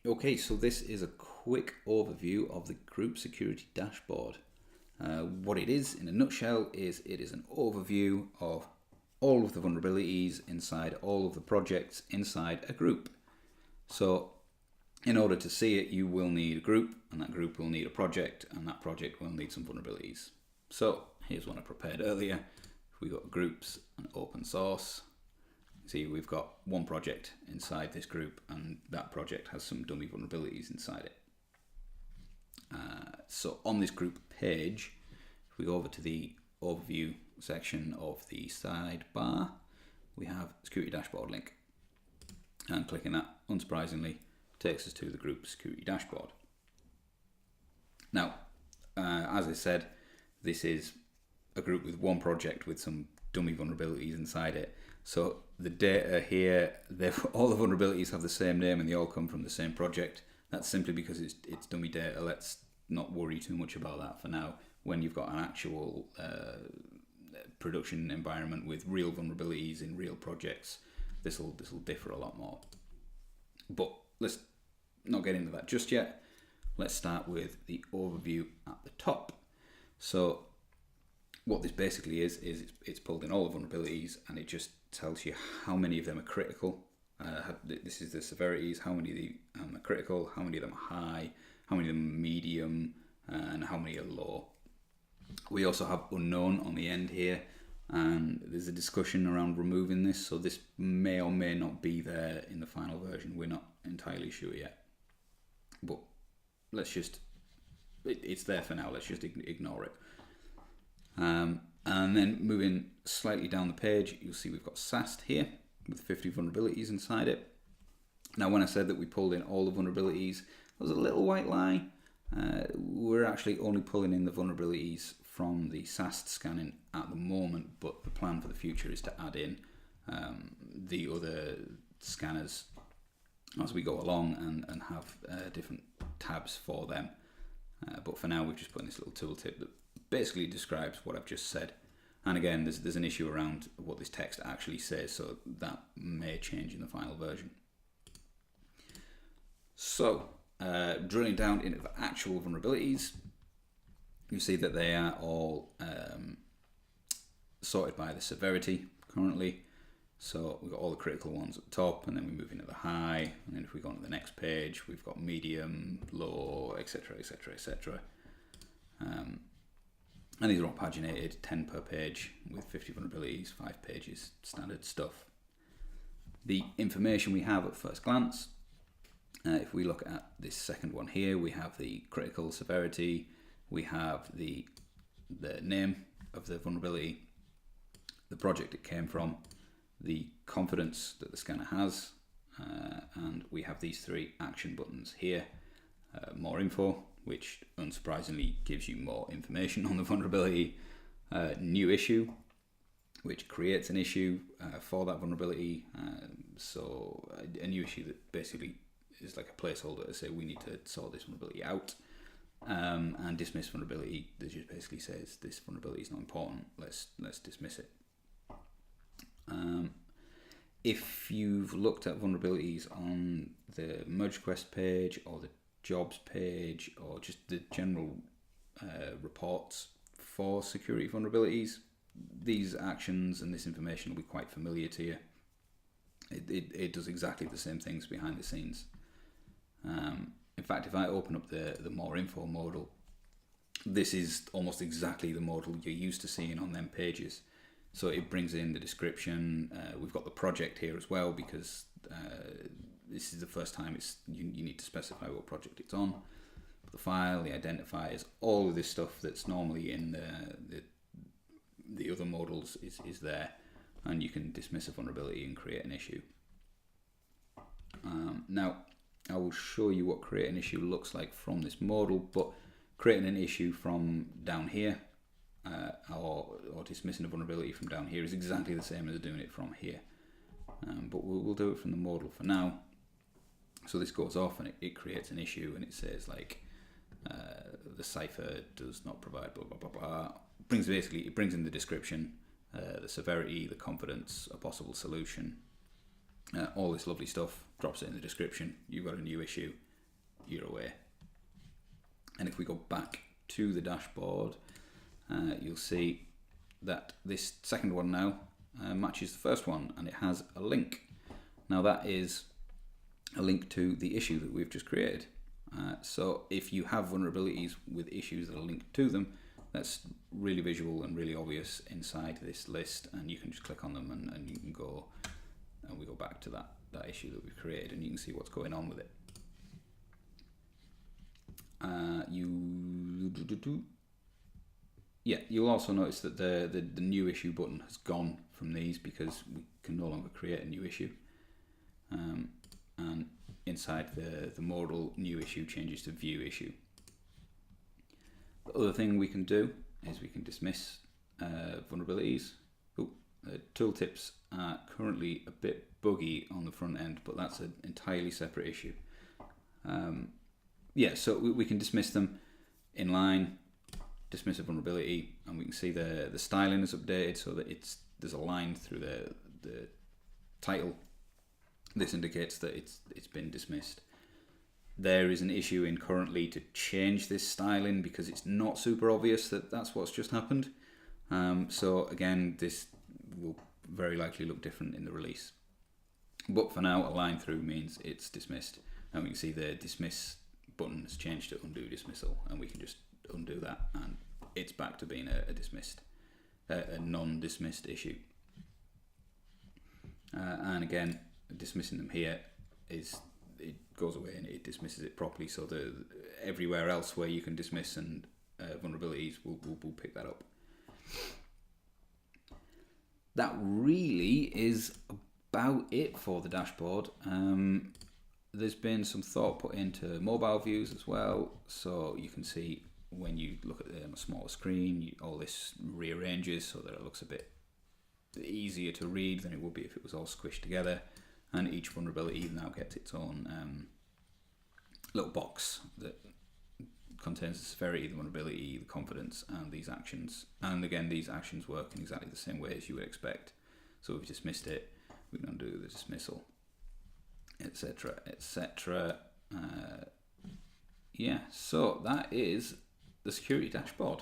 Okay, so this is a quick overview of the group security dashboard. What it is, in a nutshell, is it is an overview of all of the vulnerabilities inside all of the projects inside a group. So in order to see it, you will need a group, and that group will need a project, and that project will need some vulnerabilities. So here's one I prepared earlier. We got groups and open source. See, we've got one project inside this group, and that project has some dummy vulnerabilities inside it. So on this group page, if we go over to the overview section of the sidebar, we have security dashboard link. And clicking that, unsurprisingly, takes us to the group security dashboard. Now, as I said, this is a group with one project with some dummy vulnerabilities inside it. So the data here, all the vulnerabilities have the same name and they all come from the same project. That's simply because it's dummy data. Let's not worry too much about that for now. When you've got an actual production environment with real vulnerabilities in real projects, this will differ a lot more. But let's not get into that just yet. Let's start with the overview at the top. So what this basically is it's pulled in all the vulnerabilities and it just tells you how many of them are critical. This is the severities, how many of them are critical, how many of them are high, how many of them are medium, and how many are low. We also have unknown on the end here, and there's a discussion around removing this, so this may or may not be there in the final version. We're not entirely sure yet, but it's there for now. Let's just ignore it. And then moving slightly down the page, you'll see we've got SAST here with 50 vulnerabilities inside it. Now, when I said that we pulled in all the vulnerabilities, there was a little white lie. We're actually only pulling in the vulnerabilities from the SAST scanning at the moment, but the plan for the future is to add in the other scanners as we go along and have different tabs for them. But for now, we've just put in this little tooltip that basically describes what I've just said. And again, there's an issue around what this text actually says, so that may change in the final version. So, drilling down into the actual vulnerabilities, you see that they are all sorted by the severity currently. So we've got all the critical ones at the top, and then we move into the high, and then if we go on to the next page, we've got medium, low, etc, etc, etc. And these are all paginated, 10 per page, with 50 vulnerabilities, 5 pages, standard stuff. The information we have at first glance, if we look at this second one here, we have the critical severity, we have the name of the vulnerability, the project it came from, the confidence that the scanner has, and we have these 3 action buttons here. More info, which unsurprisingly gives you more information on the vulnerability. New issue, which creates an issue for that vulnerability. So a new issue that basically is like a placeholder to say we need to sort this vulnerability out. And dismiss vulnerability, that just basically says this vulnerability is not important, let's dismiss it. If you've looked at vulnerabilities on the merge quest page or the jobs page or just the general reports for security vulnerabilities, these actions and this information will be quite familiar to you. It does exactly the same things behind the scenes. In fact, if I open up the more info modal, this is almost exactly the modal you're used to seeing on them pages. So it brings in the description. We've got the project here as well, because this is the first time you need to specify what project it's on. The file, the identifiers, all of this stuff that's normally in the other modals is there, and you can dismiss a vulnerability and create an issue. Now, I will show you what create an issue looks like from this modal, but creating an issue from down here or dismissing a vulnerability from down here is exactly the same as doing it from here. But we'll do it from the modal for now. So this goes off and it creates an issue, and it says like the cipher does not provide blah blah blah blah. It brings in the description, the severity, the confidence, a possible solution, all this lovely stuff. Drops it in the description. You've got a new issue, you're away. And if we go back to the dashboard, you'll see that this second one now matches the first one, and it has a link. Now that is a link to the issue that we've just created. So if you have vulnerabilities with issues that are linked to them, that's really visual and really obvious inside this list, and you can just click on them and you can go, and we go back to that issue that we've created, and you can see what's going on with it. You'll also notice that the new issue button has gone from these because we can no longer create a new issue. And inside the modal, new issue changes to view issue. The other thing we can do is we can dismiss vulnerabilities. Tooltips are currently a bit buggy on the front end, but that's an entirely separate issue. So we can dismiss them in line, dismiss a vulnerability, and we can see the styling is updated so that there's a line through the title. This indicates that it's been dismissed. There is an issue in currently to change this styling because it's not super obvious that that's what's just happened. So again, this will very likely look different in the release. But for now, a line through means it's dismissed. And we can see the dismiss button has changed to undo dismissal, and we can just undo that, and it's back to being a non-dismissed issue. And again, dismissing them here it goes away and it dismisses it properly. So everywhere else where you can dismiss and vulnerabilities will pick that up. That really is about it for the dashboard. There's been some thought put into mobile views as well, so you can see when you look at it on a smaller screen, all this rearranges so that it looks a bit easier to read than it would be if it was all squished together. And each vulnerability now gets its own little box that contains the severity, the vulnerability, the confidence, and these actions. And again, these actions work in exactly the same way as you would expect. So if we dismissed it, we can undo the dismissal, etc., etc. So that is the security dashboard.